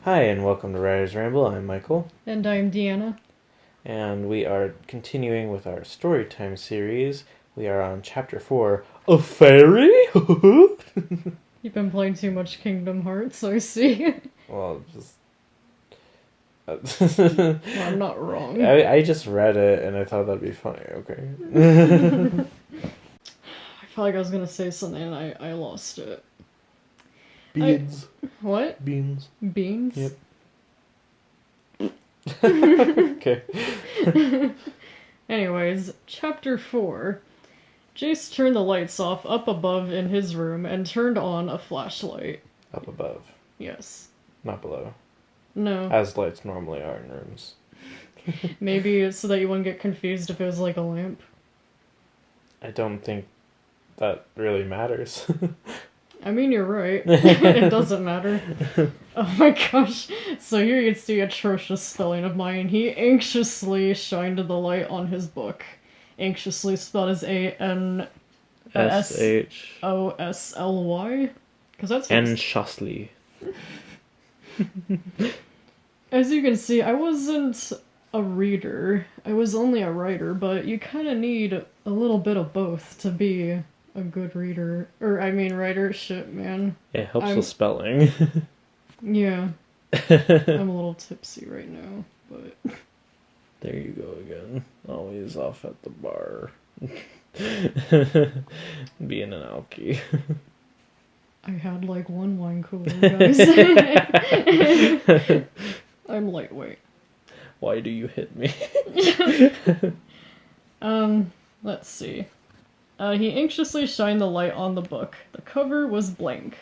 Hi, and welcome to Writer's Ramble. I'm Michael, And I'm Deanna. and we are continuing with our Storytime series. We are on Chapter 4, A Fairy? You've been playing too much Kingdom Hearts, I see. Well, just... Well, I'm not wrong. I just read it, and I thought that'd be funny, okay? I felt like I was gonna say something and I lost it. Beans. What? Beans. Beans? Yep. Okay. Anyways, Chapter 4. Jace turned the lights off up above in his room and turned on a flashlight. Up above, Yes. not below. No. As lights normally are in rooms. Maybe so that you wouldn't get confused if it was like a lamp. I don't think that really matters. I mean, you're right. It doesn't matter. Oh my gosh. So here you see atrocious spelling of mine. He anxiously shined the light on his book. Anxiously spelled as A-N-S-O-S-L-Y? Because that's... Anxiously. As you can see, I wasn't a reader. I was only a writer, but you kind of need a little bit of both to be a good reader. Or, I mean, writer. Shit, man. It helps with spelling. Yeah. I'm a little tipsy right now, but... There you go again. Always off at the bar. Being an alky. I had like one wine cooler, guys. I'm lightweight. Why do you hit me? Let's see. He anxiously shined the light on the book. The cover was blank.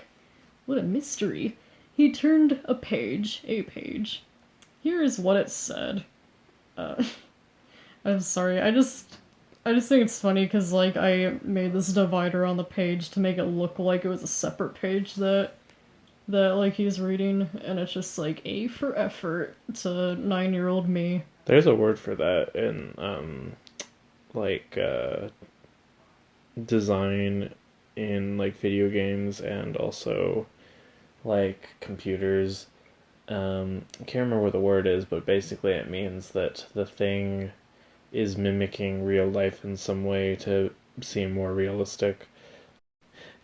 What a mystery. He turned a page. Here is what it said. I'm sorry, I just think it's funny because, like, I made this divider on the page to make it look like it was a separate page that like, he's reading, and it's just, like, A for effort to 9-year-old me. There's a word for that in, design in, like, video games and also, like, computers. I can't remember what the word is, but basically it means that the thing is mimicking real life in some way to seem more realistic.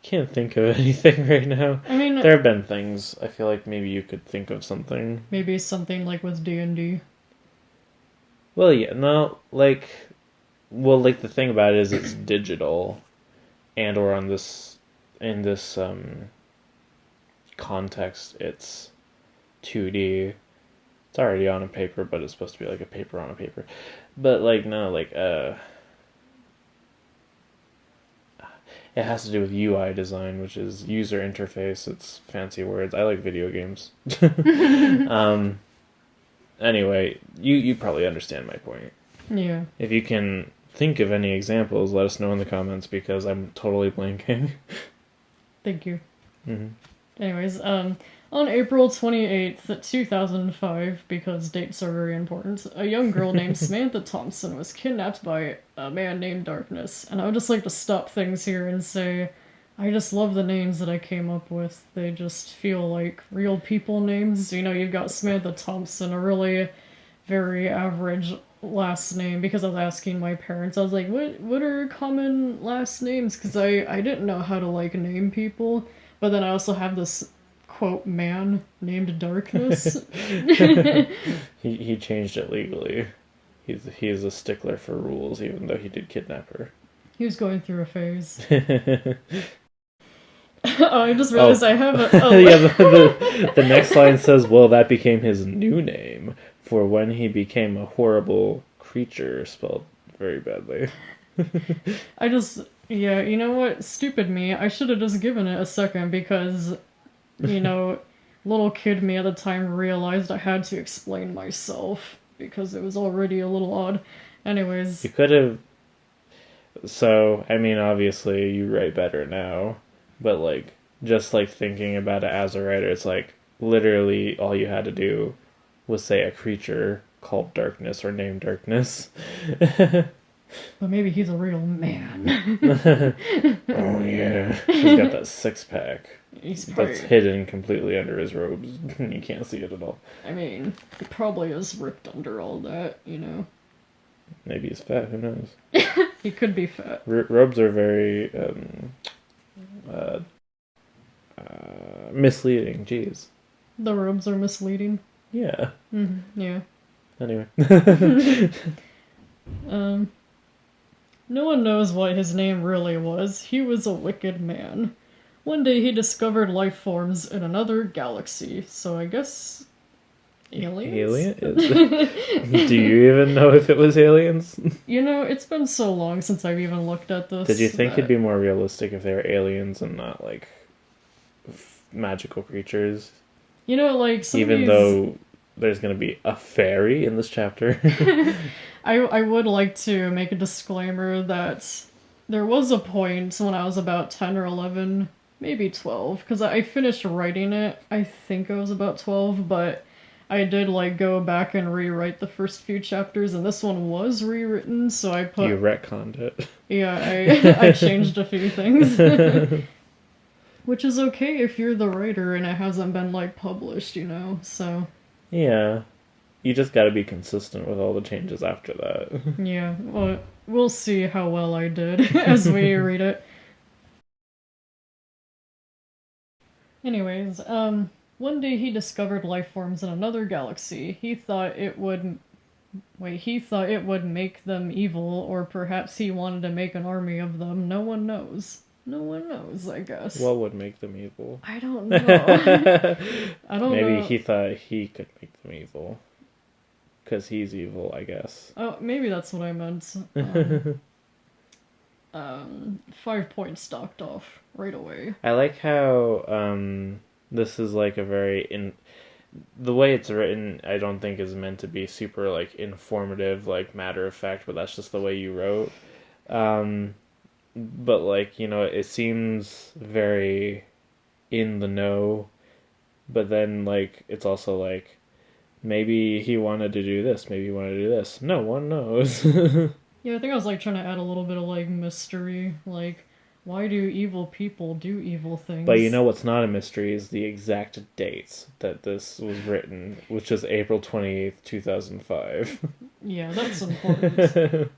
Can't think of anything right now. I mean, there have been things. I feel like maybe you could think of something. Maybe something like with D&D. Well, yeah, no, like the thing about it is it's digital, and or in this context, it's 2D. It's already on a paper, but it's supposed to be like a paper on a paper. But like no, like it has to do with UI design, which is user interface. It's fancy words. I like video games. Anyway, you probably understand my point. Yeah. If you can think of any examples, let us know in the comments because I'm totally blanking. Thank you. Mm-hmm. Anyways, on April 28th, 2005, because dates are very important, a young girl named Samantha Thompson was kidnapped by a man named Darkness. And I would just like to stop things here and say, I just love the names that I came up with. They just feel like real people names. You know, you've got Samantha Thompson, a really very average last name, because I was asking my parents, I was like, what are common last names? Because I didn't know how to, like, name people. But then I also have this, quote, man named Darkness. He changed it legally. He's a stickler for rules, even though he did kidnap her. He was going through a phase. Oh, I just realized I have a... Oh. Yeah, the next line says, well, that became his new name for when he became a horrible creature, spelled very badly. Yeah, you know what? Stupid me. I should have just given it a second because, you know, little kid me at the time realized I had to explain myself because it was already a little odd. Anyways. You could have... So, I mean, obviously, you write better now, but, like, just, like, thinking about it as a writer, it's like, literally all you had to do was say a creature called Darkness or named Darkness. But maybe he's a real man. Oh yeah, he's got that six pack He's that's probably. hidden completely under his robes. You can't see it at all. I mean, he probably is ripped under all that, you know. Maybe he's fat. Who knows? He could be fat. Robes are very uh, misleading. Jeez. The robes are misleading. Yeah. Yeah. Anyway. Um, no one knows what his name really was. He was a wicked man. One day he discovered life forms in another galaxy, so I guess aliens? Alien? Do you even know if it was aliens? You know, it's been so long since I've even looked at this. Did you think that... it'd be more realistic if they were aliens and not like magical creatures? You know, like some Even of these... though there's going to be a fairy in this chapter. I would like to make a disclaimer that there was a point when I was about 10 or 11, maybe 12, because I finished writing it. I think I was about 12, but I did like go back and rewrite the first few chapters, and this one was rewritten, so I put... You retconned it. Yeah, I changed a few things. Which is okay if you're the writer and it hasn't been like published, you know, so... Yeah. You just gotta be consistent with all the changes after that. Yeah, well, we'll see how well I did as we read it. Anyways, one day he discovered life forms in another galaxy. He thought it would make them evil, or perhaps he wanted to make an army of them. No one knows. No one knows, I guess. What would make them evil? I don't know. I don't know. Maybe he thought he could make them evil. Because he's evil, I guess. Oh, maybe that's what I meant. 5 points docked off right away. I like how this is like a very the way it's written. I don't think is meant to be super like informative, like matter of fact, but that's just the way you wrote. But like it seems very in the know, but then like it's also like maybe he wanted to do this, maybe he wanted to do this. No one knows. Yeah, I think I was like trying to add a little bit of like mystery, like why do evil people do evil things? But you know what's not a mystery is the exact dates that this was written, which is April 28th, 2005. Yeah, that's important.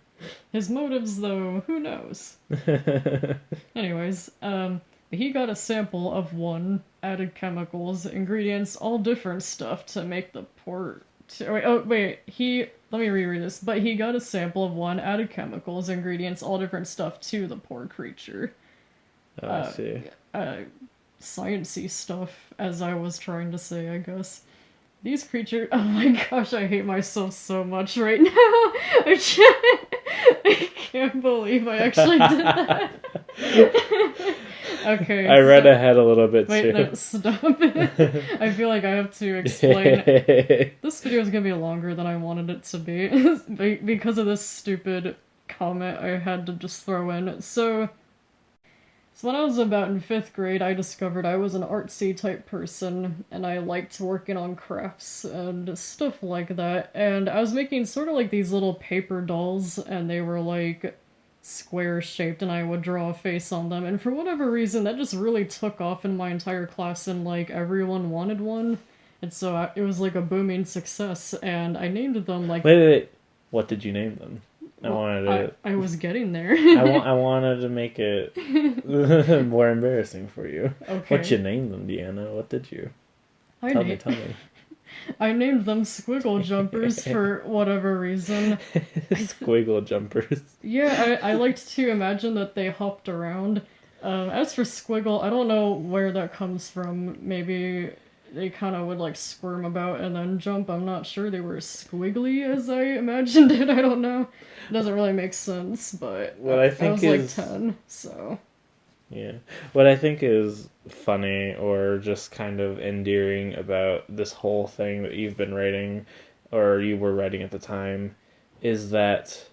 His motives, though, who knows? Anyways, he got a sample of one, added chemicals, ingredients, all different stuff to make the port. Let me reread this. But he got a sample of one, added chemicals, ingredients, all different stuff to the poor creature. Oh, I see. Sciencey stuff, as I was trying to say, I guess. These creatures... Oh my gosh, I hate myself so much right now. I can't believe I actually did that. Okay. I read ahead a little bit Wait, too. no, stop it. I feel like I have to explain. This video is gonna be longer than I wanted it to be. Because of this stupid comment I had to just throw in. So when I was about in 5th grade, I discovered I was an artsy type person, and I liked working on crafts and stuff like that. And I was making sort of like these little paper dolls, and they were like square shaped, and I would draw a face on them. And for whatever reason, that just really took off in my entire class, and like everyone wanted one. And so it was like a booming success, and I named them like... Wait. What did you name them? I was getting there. I wanted to make it more embarrassing for you. Okay. What you named them, Deanna? What did you? Tell me. I named them Squiggle Jumpers for whatever reason. Squiggle Jumpers. Yeah, I liked to imagine that they hopped around. As for Squiggle, I don't know where that comes from. Maybe they kind of would like squirm about and then jump. I'm not sure. They were squiggly as I imagined it. I don't know. It doesn't really make sense, but what I think I is was like 10, so... Yeah. What I think is funny or just kind of endearing about this whole thing that you've been writing, or you were writing at the time, is that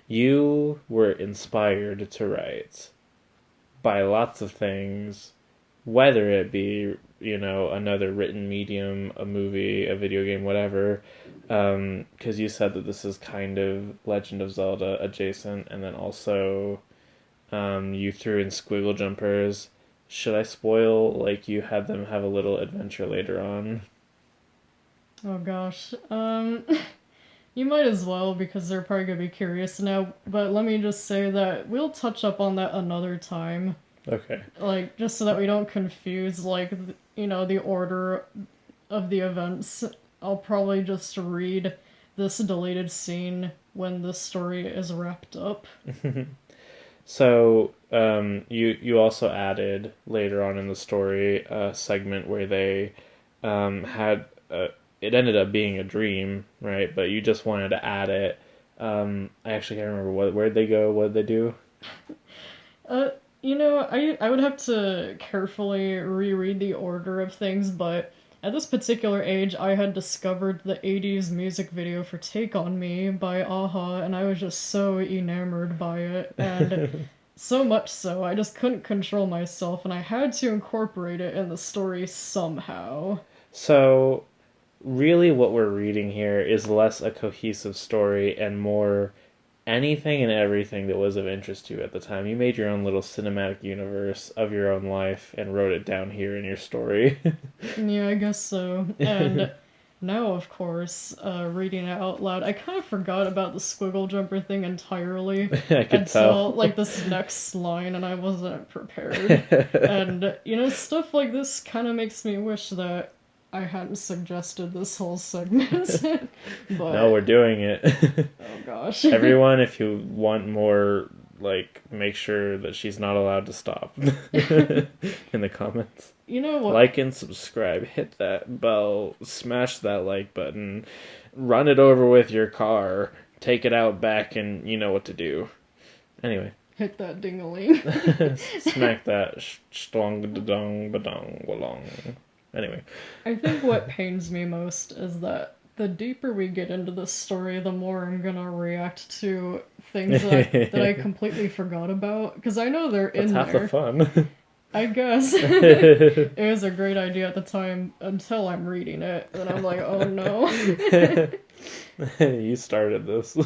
you were inspired to write by lots of things, whether it be another written medium, a movie, a video game, whatever. Because you said that this is kind of Legend of Zelda adjacent, and then also you threw in squiggle jumpers. Should I spoil, like, you had them have a little adventure later on? Oh gosh. You might as well because they're probably gonna be curious now. But let me just say that we'll touch up on that another time. Okay. Like, just so that we don't confuse, like, the order of the events. I'll probably just read this deleted scene when the story is wrapped up. So, you also added later on in the story a segment where they had it ended up being a dream, right? But you just wanted to add it. I actually can't remember where'd they go, what did they do? I would have to carefully reread the order of things, but at this particular age, I had discovered the 80s music video for Take On Me by Aha, and I was just so enamored by it, and so much so, I just couldn't control myself, and I had to incorporate it in the story somehow. So, really what we're reading here is less a cohesive story and more anything and everything that was of interest to you at the time. You made your own little cinematic universe of your own life and wrote it down here in your story. Yeah, I guess so. And now, of course, reading it out loud, I kind of forgot about the squiggle jumper thing entirely I could until, tell. like, this next line, and I wasn't prepared. And, stuff like this kind of makes me wish that I hadn't suggested this whole segment. But, No, we're doing it. oh gosh. Everyone, if you want more, like, make sure that she's not allowed to stop in the comments. You know what? Like and subscribe, hit that bell, smash that like button, run it over with your car, take it out back, and you know what to do. Anyway. Hit that ding-a-ling. Smack that shlong-da-dong-ba-dong-walong. Anyway. I think what pains me most is that the deeper we get into this story, the more I'm gonna react to things that I completely forgot about. Because I know they're in there. That's half the fun. I guess. It was a great idea at the time until I'm reading it. And I'm like, oh no. You started this.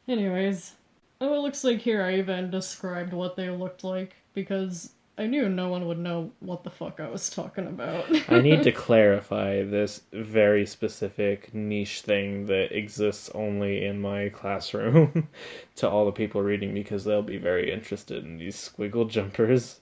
Anyways. Oh, it looks like here I even described what they looked like. Because I knew no one would know what the fuck I was talking about. I need to clarify this very specific niche thing that exists only in my classroom to all the people reading because they'll be very interested in these squiggle jumpers.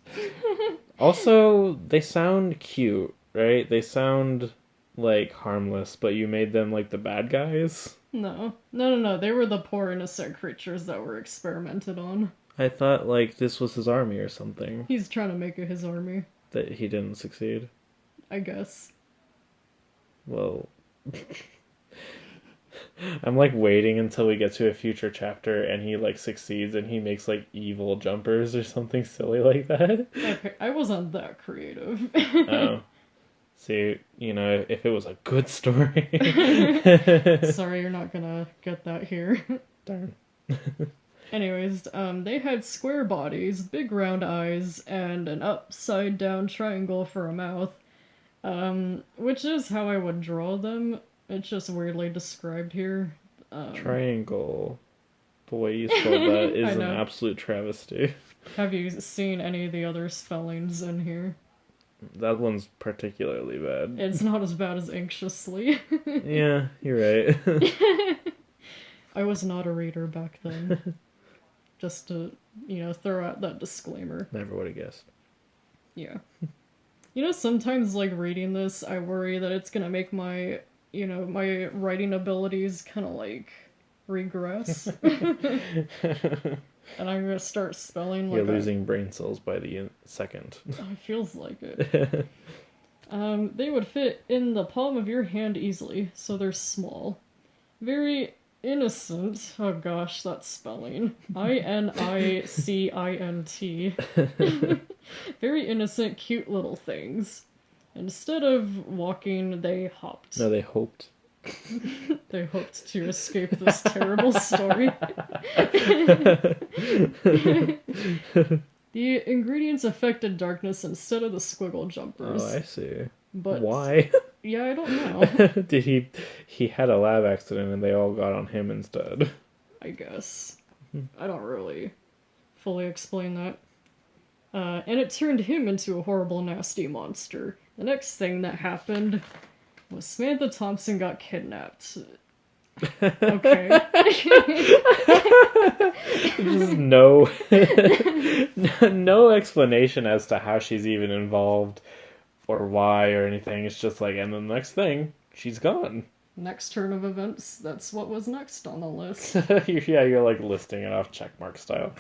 Also, they sound cute, right? They sound like harmless, but you made them like the bad guys? No. They were the poor innocent creatures that were experimented on. I thought, like, this was his army or something. He's trying to make it his army. That he didn't succeed. I guess. Well... I'm, like, waiting until we get to a future chapter and he, like, succeeds and he makes, like, evil jumpers or something silly like that. Okay, I wasn't that creative. Oh. See, if it was a good story... Sorry, you're not gonna get that here. Darn. Anyways, they had square bodies, big round eyes, and an upside-down triangle for a mouth. Which is how I would draw them. It's just weirdly described here. Triangle. The way you spelled that is an absolute travesty. Have you seen any of the other spellings in here? That one's particularly bad. It's not as bad as anxiously. Yeah, you're right. I was not a reader back then. Just to, throw out that disclaimer. Never would have guessed. Yeah. Sometimes, like, reading this, I worry that it's gonna make my, my writing abilities kind of, like, regress. And I'm gonna start spelling like you're losing brain cells by the second. Oh, it feels like it. They would fit in the palm of your hand easily, so they're small. Very innocent. Oh gosh, that's spelling. INICINT. Very innocent, cute little things. Instead of walking, they hopped. No, they hoped. They hoped to escape this terrible story. The ingredients affected darkness instead of the squiggle jumpers. Oh, I see. But Why? yeah, I don't know. Did he had a lab accident and they all got on him instead? I guess. I don't really fully explain that. And it turned him into a horrible, nasty monster. The next thing that happened was Samantha Thompson got kidnapped. Okay. Just no no explanation as to how she's even involved or why or anything. It's just like, and the next thing, she's gone. Next turn of events, that's what was next on the list. Yeah, you're like listing it off checkmark style.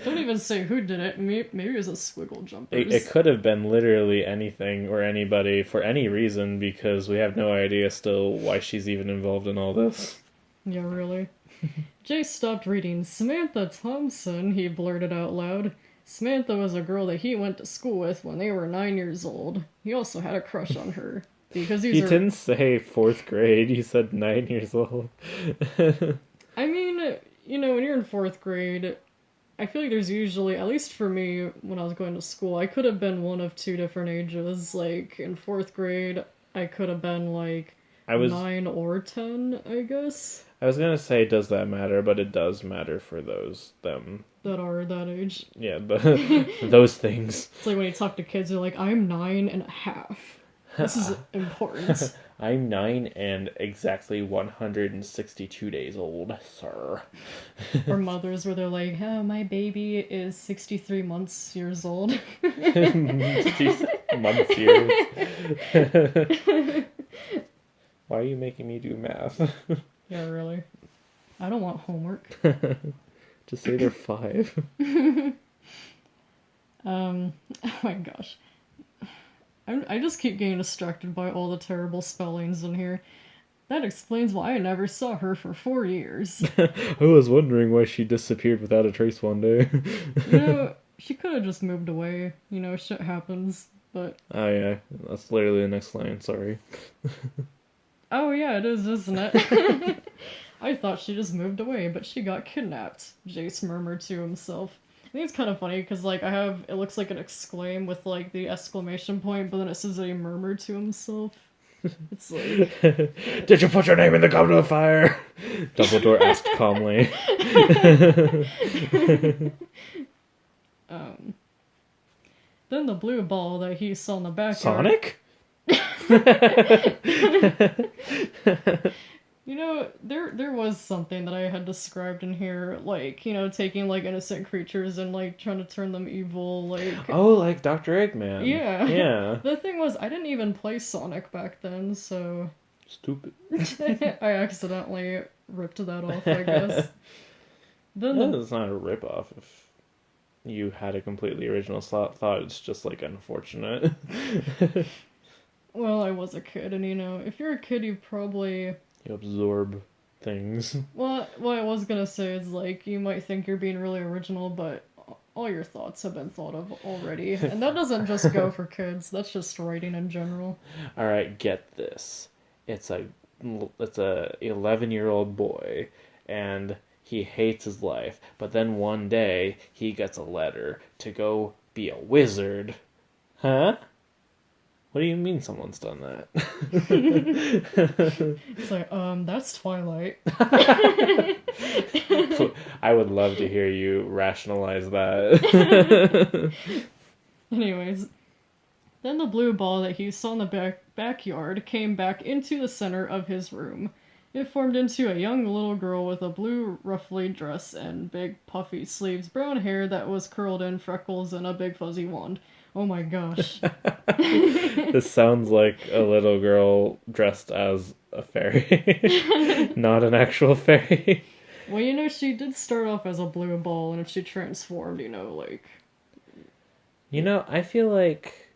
Don't even say who did it. Maybe it was a squiggle jumpers. It could have been literally anything or anybody for any reason because we have no idea still why she's even involved in all this. Yeah, really. Jace stopped reading. Samantha Thompson, he blurted out loud. Samantha was a girl that he went to school with when they were 9 years old. He also had a crush on her. Because He didn't say 4th grade, he said 9 years old. I mean, you know, when you're in 4th grade, I feel like there's usually, at least for me, when I was going to school, I could have been one of two different ages. Like, in 4th grade, I could have been, like, 9 or 10, I guess. I was gonna say, does that matter? But it does matter for them. That are that age. Yeah, those things. It's like when you talk to kids, they're like, I'm 9.5. This is important. I'm 9 and exactly 162 days old, sir. Or mothers where they're like, oh, my baby is 63 years old. Months, years. Why are you making me do math? Yeah, really. I don't want homework. Just say they're 5. Oh my gosh. I just keep getting distracted by all the terrible spellings in here. That explains why I never saw her for 4 years. I was wondering why she disappeared without a trace one day. You know, she could have just moved away. You know, shit happens. But oh yeah, that's literally the next line, sorry. oh yeah, it is, isn't it? I thought she just moved away, but she got kidnapped, Jace murmured to himself. I think it's kind of funny, because, like, it looks like an exclaim with, like, the exclamation point, but then it says that he murmured to himself. It's like... Did you put your name in the goblet of fire? Dumbledore asked calmly. Then the blue ball that he saw in the backyard... Sonic? You know, there was something that I had described in here, like, you know, taking, like, innocent creatures and, like, trying to turn them evil, like... Oh, like Dr. Eggman. Yeah. Yeah. The thing was, I didn't even play Sonic back then, so... Stupid. I accidentally ripped that off, I guess. Then It's not a rip-off if you had a completely original thought. It's just, like, unfortunate. Well, I was a kid, and, you know, if you're a kid, you probably... You absorb things. Well, what I was gonna say is, like, you might think you're being really original, but all your thoughts have been thought of already. And that doesn't just go for kids, that's just writing in general. Alright, get this. It's a 11-year-old boy, and he hates his life, but then one day, he gets a letter to go be a wizard. Huh? What do you mean someone's done that? It's like, that's Twilight. I would love to hear you rationalize that. Anyways, then the blue ball that he saw in the backyard came back into the center of his room. It formed into a young little girl with a blue ruffly dress and big puffy sleeves, brown hair that was curled in, freckles, and a big fuzzy wand. Oh my gosh. This sounds like a little girl dressed as a fairy. Not an actual fairy. Well, you know, she did start off as a blue ball, and if she transformed, you know, like... You know, I feel like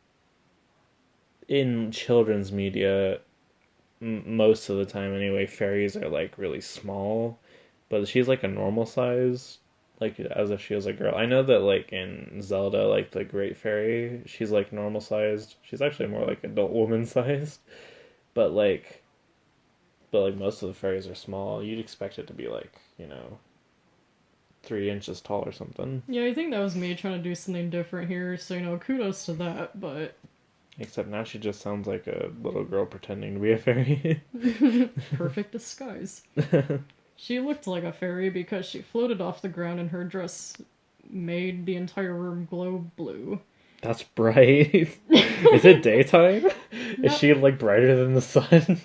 in children's media, most of the time anyway, fairies are, like, really small. But she's, like, a normal size, like, as if she was a girl. I know that, like, in Zelda, like, the Great Fairy, she's, like, normal-sized. She's actually more, like, adult woman-sized. But, like, most of the fairies are small. You'd expect it to be, like, you know, 3 inches tall or something. Yeah, I think that was me trying to do something different here, so, you know, kudos to that, but... Except now she just sounds like a little girl pretending to be a fairy. Perfect disguise. She looked like a fairy because she floated off the ground and her dress made the entire room glow blue. That's bright. Is it daytime? No. Is she like brighter than the sun?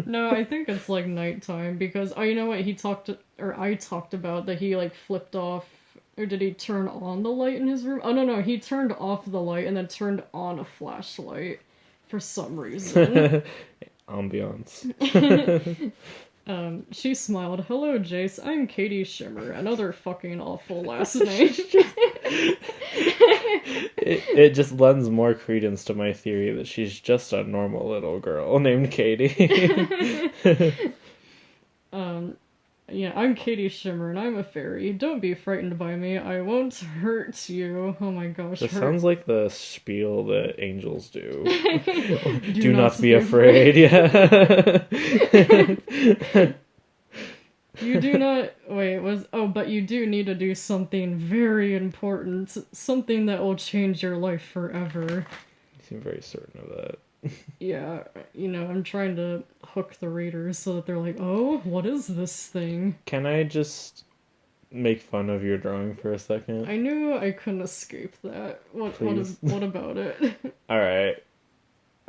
No, I think it's like nighttime because oh, you know what I talked about that he like flipped off or did he turn on the light in his room? Oh no, he turned off the light and then turned on a flashlight for some reason. Ambiance. She smiled. Hello, Jace. I'm Katie Shimmer. Another fucking awful last name. It just lends more credence to my theory that she's just a normal little girl named Katie. Yeah, I'm Katie Shimmer and I'm a fairy. Don't be frightened by me. I won't hurt you. Oh my gosh. This sounds like the spiel that angels do. Do Do not be afraid. Yeah. You do not. Wait, but you do need to do something very important. Something that will change your life forever. You seem very certain of that. Yeah, I'm trying to hook the readers so that they're like, oh, what is this thing? Can I just make fun of your drawing for a second? I knew I couldn't escape that. What about it? Alright.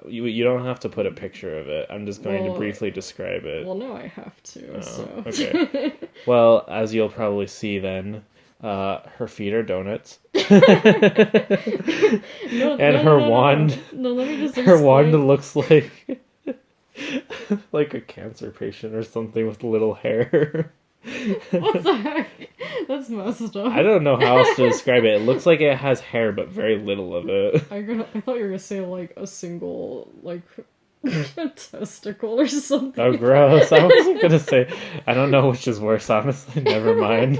You don't have to put a picture of it. I'm just going to briefly describe it. Well, no, I have to, so. Okay. Well, as you'll probably see then, her feet are donuts. Her wand. No, let me just Her explain. wand looks like like a cancer patient or something with little hair. What the heck? That's messed up. I don't know how else to describe it. It looks like it has hair, but very little of it. I thought you were gonna say like a single like testicle or something. Oh, gross! I wasn't gonna say. I don't know which is worse, honestly. Never mind.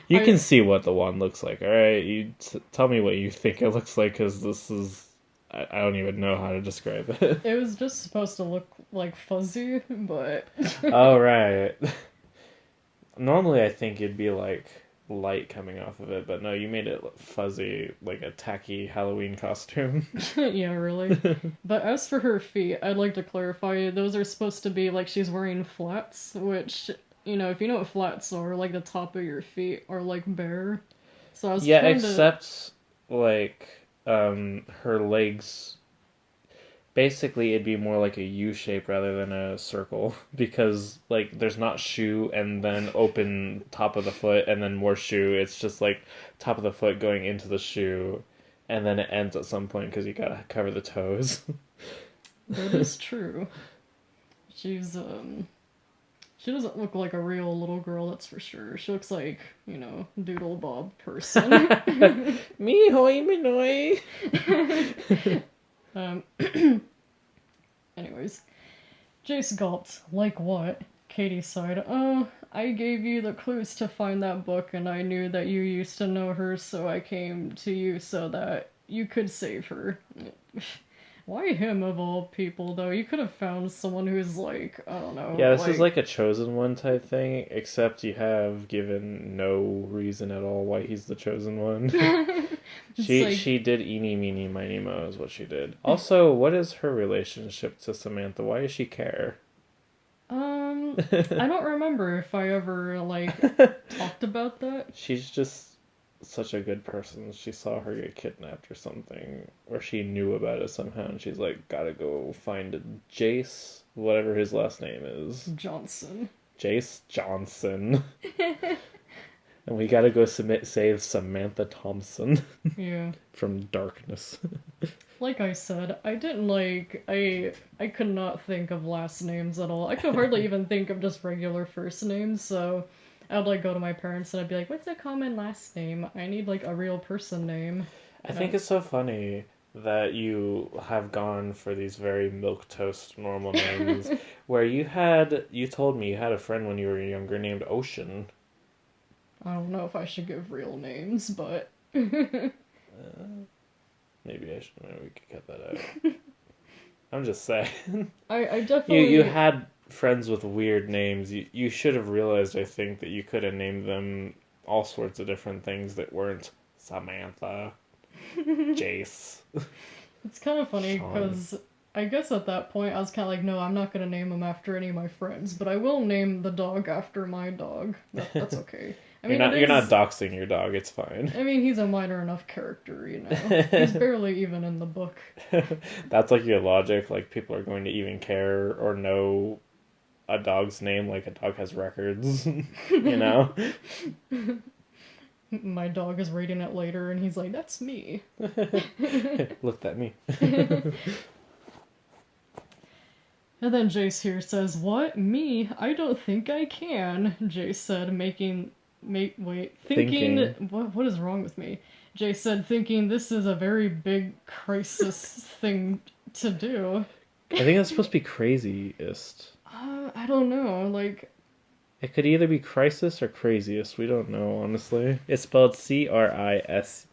You can see what the wand looks like. All right, you tell me what you think it looks like, because this is. I don't even know how to describe it. It was just supposed to look like fuzzy, but. Oh right. Normally, I think it'd be like light coming off of it, but no, you made it fuzzy, like a tacky Halloween costume. Yeah, really. But as for her feet, I'd like to clarify, those are supposed to be like she's wearing flats, which, if you know what flats are, like the top of your feet are like bare. So I was except like her legs. Basically, it'd be more like a U shape rather than a circle, because like there's not shoe and then open top of the foot and then more shoe. It's just like top of the foot going into the shoe, and then it ends at some point because you gotta cover the toes. That is true. She doesn't look like a real little girl, that's for sure. She looks like, Doodle Bob person. Me hoy me noy. Anyways, Jace gulped. Like what? Katie sighed. Oh, I gave you the clues to find that book, and I knew that you used to know her, so I came to you so that you could save her. Why him of all people, though? You could have found someone who's like, I don't know. Yeah, this is like a chosen one type thing, except you have given no reason at all why he's the chosen one. She did eeny, meeny, miny, mo is what she did. Also, what is her relationship to Samantha? Why does she care? I don't remember if I ever, talked about that. She's just such a good person. She saw her get kidnapped or something, or she knew about it somehow, and she's like, gotta go find Jace, whatever his last name is. Johnson. Jace Johnson. And we gotta go save Samantha Thompson. Yeah. From darkness. Like I said, I didn't I could not think of last names at all. I could hardly even think of just regular first names, so I'd go to my parents and I'd be like, what's a common last name? I need a real person name. I think it's so funny that you have gone for these very milquetoast normal names, where you told me you had a friend when you were younger named Ocean. I don't know if I should give real names, but maybe we could cut that out. I'm just saying. I definitely... You had friends with weird names. You should have realized, I think, that you could have named them all sorts of different things that weren't Samantha, Jace, It's kind of funny Sean. because I guess at that point I was kind of like, no, I'm not going to name him after any of my friends, but I will name the dog after my dog. That's okay. I mean, You're not doxing your dog. It's fine. I mean, he's a minor enough character, you know. He's barely even in the book. That's like your logic. Like people are going to even care or know a dog's name. Like a dog has records. You know. My dog is reading it later, and he's like, "That's me." Looked at me. And then Jace here says, "What? Me? I don't think I can." Jace said, thinking. What is wrong with me? Jace said, thinking this is a very big crisis thing to do. I think that's supposed to be craziest. I don't know. Like, it could either be crisis or craziest. We don't know, honestly. It's spelled Crisest.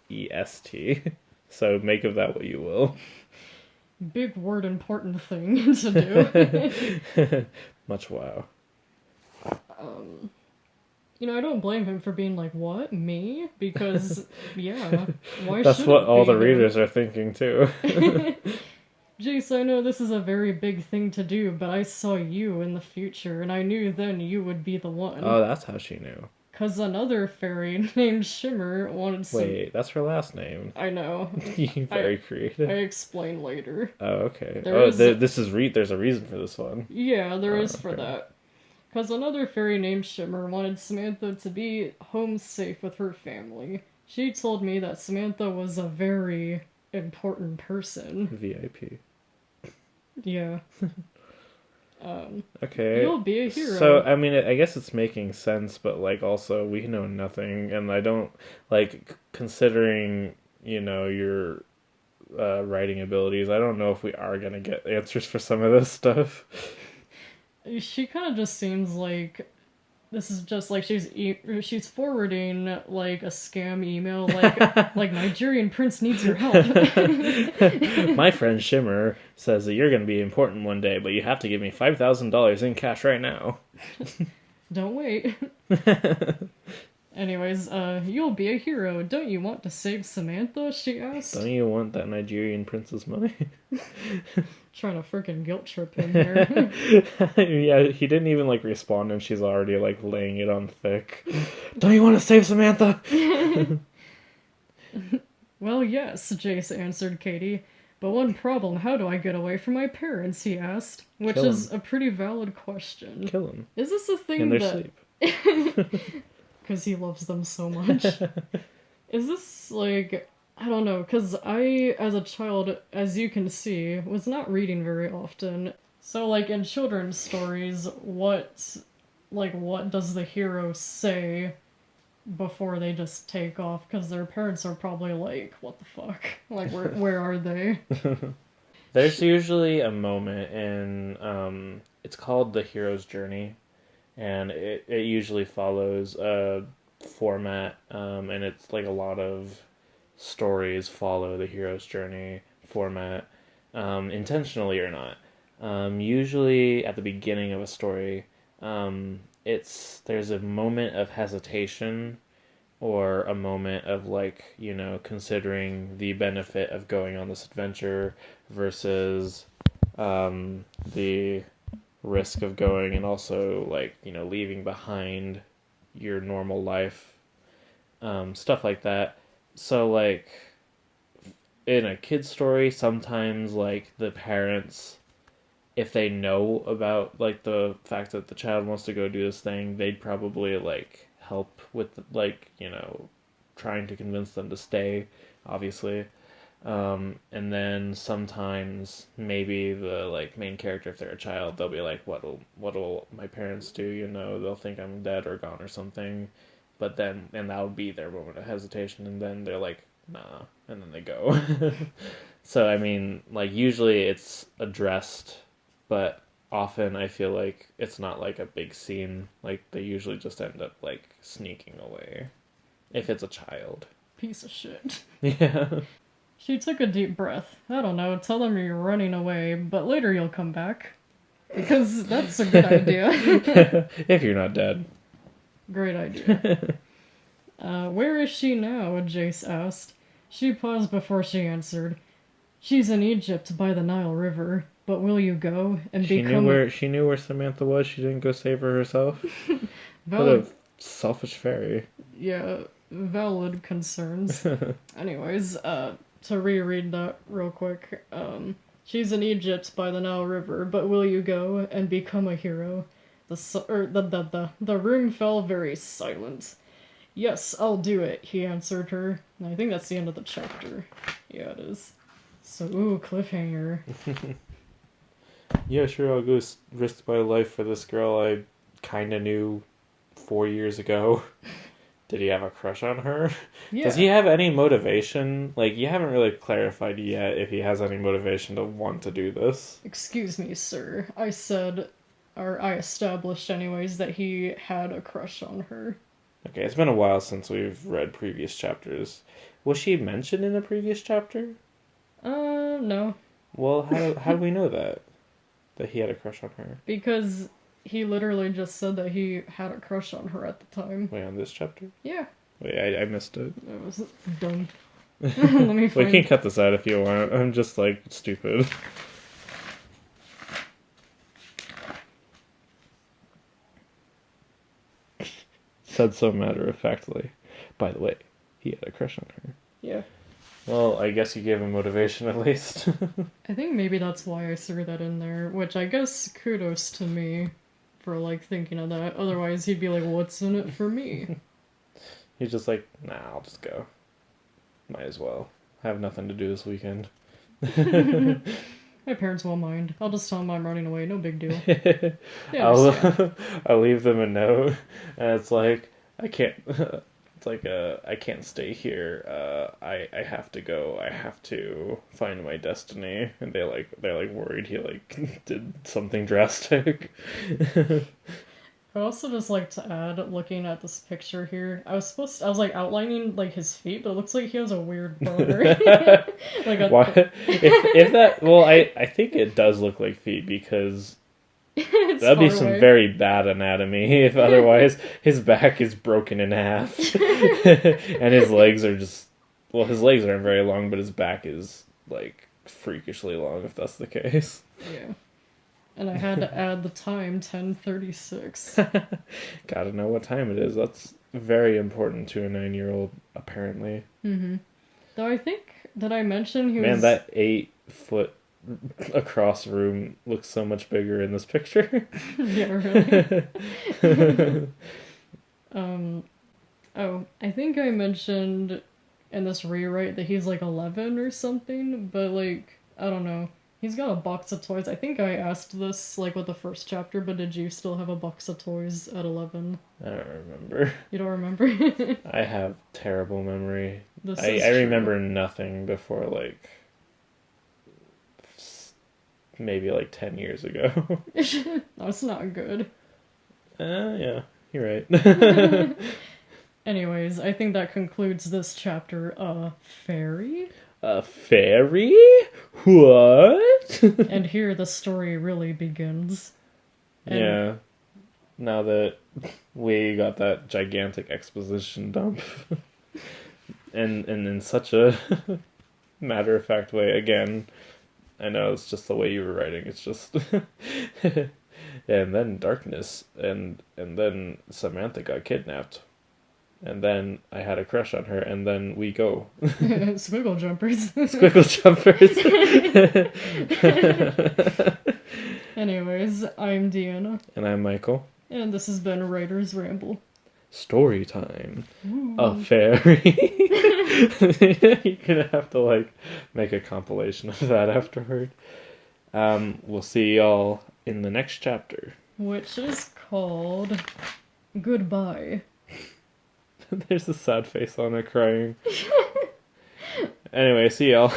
So make of that what you will. Big word important thing to do. Much wow. I don't blame him for being like, what? Me? Because, yeah, why that's what all the him? readers are thinking, too. Jace, I know this is a very big thing to do, but I saw you in the future, and I knew then you would be the one. Oh, that's how she knew. Because another fairy named Shimmer wanted some... Wait, that's her last name. I know. You're very creative. I explain later. Oh, okay. There's a reason for this one. Yeah, there is for that. Because another fairy named Shimmer wanted Samantha to be home safe with her family. She told me that Samantha was a very important person. VIP. Yeah. Okay. You'll be a hero. So, I mean, I guess it's making sense, but, like, also, we know nothing, and I don't, like, considering, your writing abilities, I don't know if we are gonna get answers for some of this stuff. She kind of just seems like this is just like she's forwarding like a scam email, like Nigerian prince needs your help. My friend Shimmer says that you're going to be important one day, but you have to give me $5,000 in cash right now. Don't wait. Anyways, you'll be a hero. Don't you want to save Samantha? She asked. Don't you want that Nigerian prince's money? Trying to freaking guilt trip him there. Yeah, he didn't even like respond, and she's already like laying it on thick. Don't you want to save Samantha? Well, yes, Jace answered Katie. But one problem, how do I get away from my parents, he asked. Which is a pretty valid question. Kill them. Is this a thing in their sleep? Because he loves them so much. Is this, like... I don't know, because I, as a child, as you can see, was not reading very often. So, like, in children's stories, what does the hero say before they just take off? Because their parents are probably like, what the fuck? Like, where are they? There's usually a moment in, it's called The Hero's Journey, and it usually follows a format, and it's like a lot of stories follow the hero's journey format, intentionally or not. Usually at the beginning of a story, there's a moment of hesitation or a moment of considering the benefit of going on this adventure versus the risk of going, and also leaving behind your normal life, stuff like that. So, in a kid's story, sometimes, the parents, if they know about, the fact that the child wants to go do this thing, they'd probably, help with, trying to convince them to stay, obviously. And then sometimes, maybe the, main character, if they're a child, they'll be like, what'll my parents do, they'll think I'm dead or gone or something. But then, and that'll be their moment of hesitation, and then they're like, nah, and then they go. So, I mean, usually it's addressed, but often I feel like it's not, a big scene. They usually just end up, sneaking away. If it's a child. Piece of shit. Yeah. She took a deep breath. I don't know, tell them you're running away, but later you'll come back. Because that's a good idea. If you're not dead. Great idea. Where is she now? Jace asked. She paused before she answered. She's in Egypt by the Nile River, but will you go and become a... She knew where Samantha was. She didn't go save her herself. What a valid... selfish fairy. Yeah, valid concerns. Anyways, to reread that real quick, she's in Egypt by the Nile River, but will you go and become a hero? The room fell very silent. Yes, I'll do it, he answered her. And I think that's the end of the chapter. Yeah, it is. So, ooh, cliffhanger. Yeah, sure, I'll go risk my life for this girl I kind of knew 4 years ago. Did he have a crush on her? Yeah. Does he have any motivation? Like, you haven't really clarified yet if he has any motivation to want to do this. Excuse me, sir. I said, or I established anyways, that he had a crush on her. Okay, it's been a while since we've read previous chapters. Was she mentioned in a previous chapter? No. Well, how do we know that? That he had a crush on her? Because he literally just said that he had a crush on her at the time. Wait, on this chapter? Yeah. Wait, I missed it. That was dumb. Let me We can cut this out if you want. I'm just, like, stupid. Said so matter-of-factly. By the way, he had a crush on her. Yeah. Well, I guess you gave him motivation at least. I think maybe that's why I threw that in there, which I guess kudos to me for, like, thinking of that. Otherwise, he'd be like, what's in it for me? He's just like, nah, I'll just go. Might as well. I have nothing to do this weekend. My parents won't mind. I'll just tell them I'm running away, no big deal. I'll leave them a note, and it's like, I can't... It's like, I can't stay here. I have to go. I have to find my destiny. And they're like worried he like did something drastic. I'd also just like to add, looking at this picture here, I was like outlining like his feet, but it looks like he has a weird boner. Like What? If that, well, I think it does look like feet because that'd be some very bad anatomy. If otherwise, his back is broken in half, and his legs are just, well, his legs aren't very long, but his back is like freakishly long. If that's the case. Yeah. And I had to add the time, 10:36. Gotta know what time it is. That's very important to a 9-year-old, apparently. Mm-hmm. Though I think, did I mention he was... Man, that 8-foot across room looks so much bigger in this picture. Yeah, really. Oh, I think I mentioned in this rewrite that he's like 11 or something, but like, I don't know. He's got a box of toys. I think I asked this, like, with the first chapter, but did you still have a box of toys at 11? I don't remember. You don't remember? I have terrible memory. This I remember nothing before, like, maybe, like, 10 years ago. That's not good. Yeah, you're right. Anyways, I think that concludes this chapter. Fairy? A fairy? What? And here the story really begins. Yeah. Now that we got that gigantic exposition dump. and in such a matter-of-fact way, again, I know it's just the way you were writing, it's just... And then darkness, and then Samantha got kidnapped. And then I had a crush on her, and then we go. Squiggle jumpers. Squiggle jumpers. Anyways, I'm Deanna. And I'm Michael. And this has been Writer's Ramble. Story time. Ooh. A fairy. You're gonna have to, like, make a compilation of that afterward. We'll see y'all in the next chapter. Which is called Goodbye. There's a sad face on it crying. Anyway, see y'all.